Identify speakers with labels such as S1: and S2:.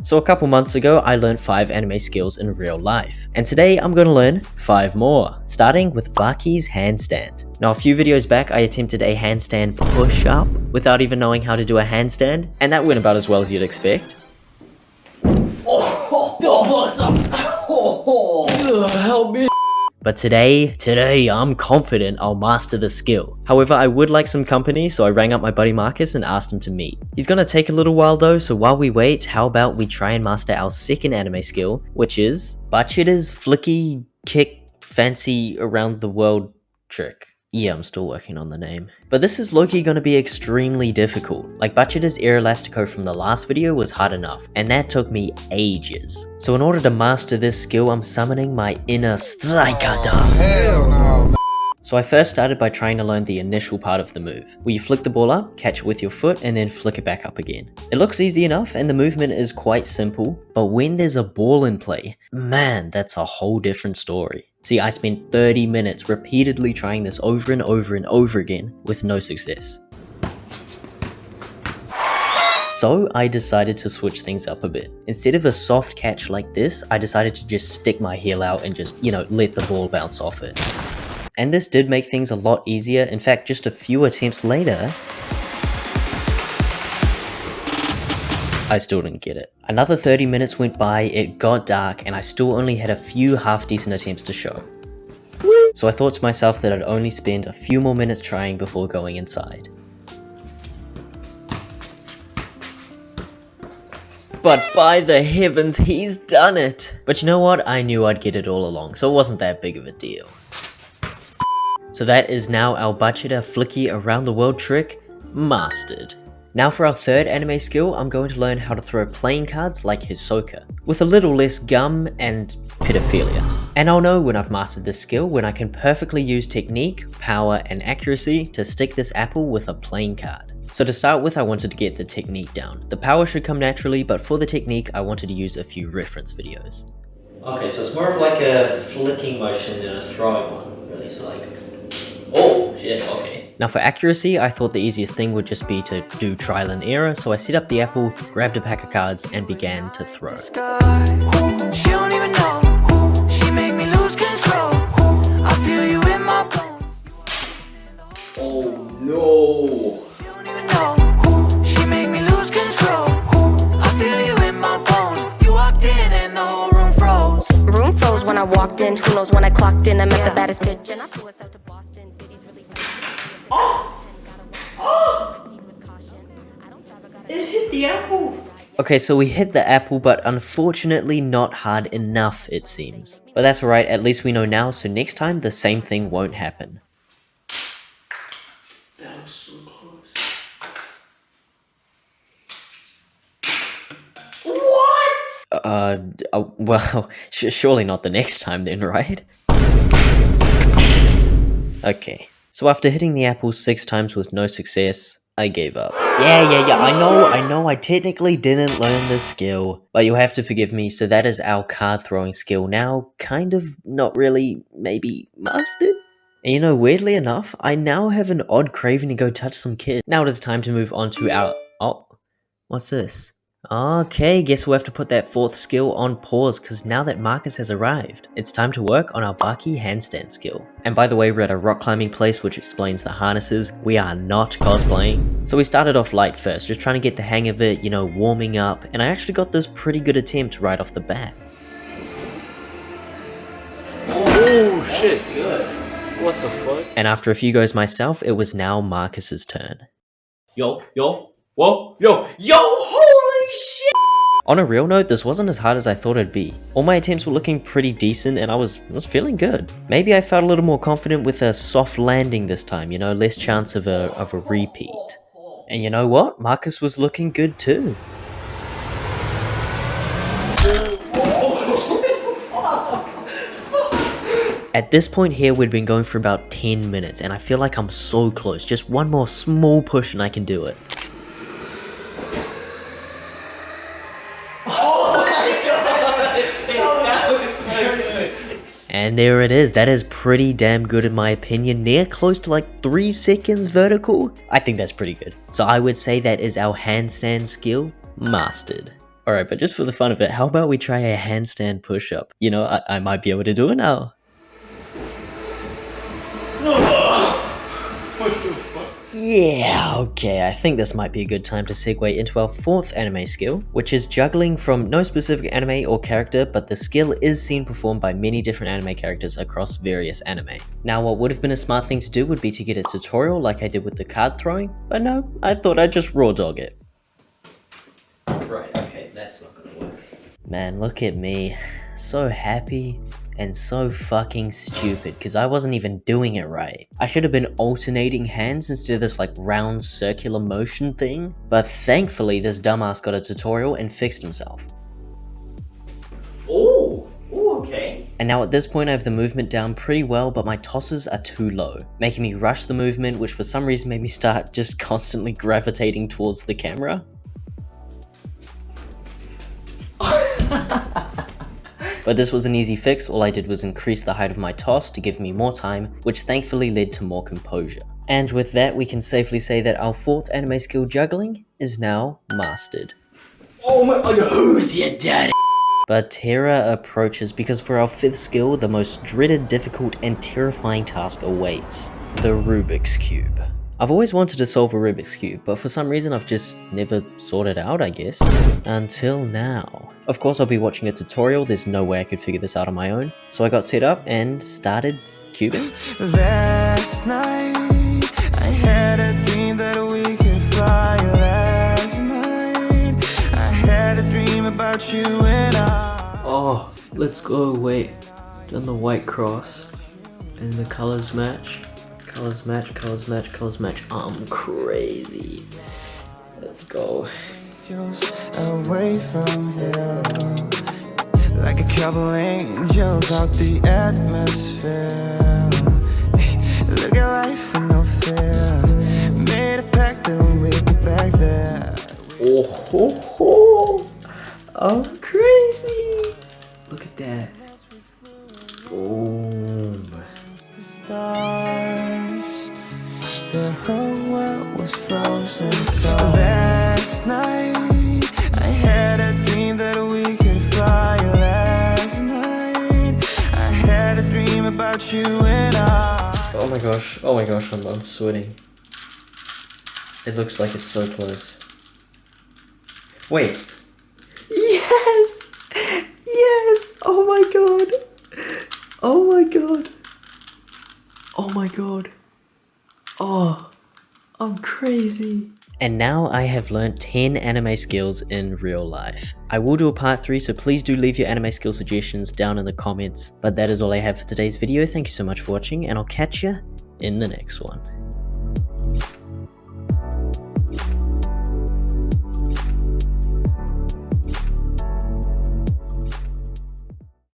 S1: So a couple months ago, I learned 5 anime skills in real life. And today I'm going to learn 5 more, starting with Baki's handstand. Now a few videos back, I attempted a handstand push-up without even knowing how to do a handstand, and that went about as well as you'd expect.
S2: Help me.
S1: But today, I'm confident I'll master the skill. However, I would like some company, so I rang up my buddy Marcus and asked him to meet. He's gonna take a little while though, so while we wait, how about we try and master our second anime skill, which is Bachida's flicky kick fancy around the world trick. Yeah, I'm still working on the name. But this is low-key gonna be extremely difficult. Like Bachida's air elastico from the last video was hard enough, and that took me ages. So in order to master this skill, I'm summoning my inner striker dog.
S2: Hell no.
S1: So I first started by trying to learn the initial part of the move, where you flick the ball up, catch it with your foot, and then flick it back up again. It looks easy enough, and the movement is quite simple, but when there's a ball in play, man, that's a whole different story. See, I spent 30 minutes repeatedly trying this over and over and over again with no success. So I decided to switch things up a bit. Instead of a soft catch like this, I decided to just stick my heel out and just, let the ball bounce off it. And this did make things a lot easier. In fact, just a few attempts later, I still didn't get it. Another 30 minutes went by, it got dark, and I still only had a few half-decent attempts to show. So I thought to myself that I'd only spend a few more minutes trying before going inside. But by the heavens, he's done it! But you know what? I knew I'd get it all along, so it wasn't that big of a deal. So that is now our Bachida flicky around the world trick mastered. Now for our third anime skill, I'm going to learn how to throw playing cards like Hisoka, with a little less gum and pedophilia. And I'll know when I've mastered this skill when I can perfectly use technique, power, and accuracy to stick this apple with a playing card. So to start with, I wanted to get the technique down. The power should come naturally, but for the technique, I wanted to use a few reference videos. Okay, so it's more of like a flicking motion than a throwing one, really, so like... Oh, shit, okay. Now for accuracy, I thought the easiest thing would just be to do trial and error, so I set up the apple, grabbed a pack of cards, and began to throw.
S3: She don't even know. She make me lose control. I feel you in my bones.
S2: Oh no.
S3: She don't even know. She make me lose control. I feel you in my bones. You walked in and the whole room froze.
S4: Room froze when I walked in. Who knows when I clocked in? I met the baddest bitch and I flew us out to Boston.
S2: It hit the apple.
S1: Okay, so we hit the apple, but unfortunately not hard enough, it seems. But that's alright, at least we know now, so next time the same thing won't happen.
S2: That was so close. What?
S1: Well, surely not the next time then, right? Okay, so after hitting the apple 6 times with no success, I gave up. Yeah, I know I technically didn't learn this skill, but you'll have to forgive me, so that is our card throwing skill now, kind of, not really, maybe, mastered? And weirdly enough, I now have an odd craving to go touch some kids. Now it is time to move on to our... Oh, what's this? Okay, guess we'll have to put that 4th skill on pause, because now that Marcus has arrived, it's time to work on our Baki handstand skill. And by the way, we're at a rock climbing place, which explains the harnesses. We are not cosplaying. So we started off light first, just trying to get the hang of it, warming up, and I actually got this pretty good attempt right off the bat.
S2: Oh shit. Good. What the fuck?
S1: And after a few goes myself, it was now Marcus's turn.
S2: Yo, whoa, yo, holy shit!
S1: On a real note, this wasn't as hard as I thought it'd be. All my attempts were looking pretty decent and I was feeling good. Maybe I felt a little more confident with a soft landing this time, less chance of a repeat. And you know what? Marcus was looking good too. At this point here, we'd been going for about 10 minutes and I feel like I'm so close. Just one more small push and I can do it. And there it is. That is pretty damn good in my opinion. Near close to like 3 seconds vertical. I think that's pretty good. So I would say that is our handstand skill mastered. Alright, but just for the fun of it, how about we try a handstand push-up? You know, I might be able to do it now. Yeah, okay, I think this might be a good time to segue into our fourth anime skill, which is juggling from no specific anime or character, but the skill is seen performed by many different anime characters across various anime. Now, what would have been a smart thing to do would be to get a tutorial like I did with the card throwing, but no, I thought I'd just raw dog it. Right, okay, that's not gonna work. Man, look at me. So happy and so fucking stupid because I wasn't even doing it right. I should have been alternating hands instead of this like round circular motion thing, but thankfully this dumbass got a tutorial and fixed himself. Oh, okay. And now at this point I have the movement down pretty well, but my tosses are too low, making me rush the movement, which for some reason made me start just constantly gravitating towards the camera. But this was an easy fix. All I did was increase the height of my toss to give me more time, which thankfully led to more composure. And with that, we can safely say that our fourth anime skill, juggling, is now mastered.
S2: Oh my god, who's your daddy?
S1: But terror approaches because for our fifth skill, the most dreaded, difficult, and terrifying task awaits: the Rubik's Cube. I've always wanted to solve a Rubik's Cube, but for some reason I've just never sorted it out, I guess. Until now. Of course I'll be watching a tutorial, there's no way I could figure this out on my own. So I got set up and started cubing.
S3: Last night, I had a dream that we could fly. Last night, I had a dream about you and I.
S2: Oh, let's go. Wait, done the white cross and the colors match. Colors match, colors match, colors match. I'm crazy. Let's go.
S3: Away from here, like a couple angels out the atmosphere. Look at life with no fear. Made a pact that we'll make it back there.
S2: Oh ho ho! I'm crazy. Look at that. Boom.
S3: The stars, the whole world was frozen. So last night, I had a dream that we could fly. Last night, I had a dream about you and I.
S2: Oh my gosh, I'm sweating. It looks like it's so close. Wait. Yes! Yes! Oh my god! Oh my god! Oh my god. Oh, I'm crazy.
S1: And now I have learned 10 anime skills in real life. I will do a part 3, so please do leave your anime skill suggestions down in the comments. But that is all I have for today's video. Thank you so much for watching, and I'll catch you in the next one.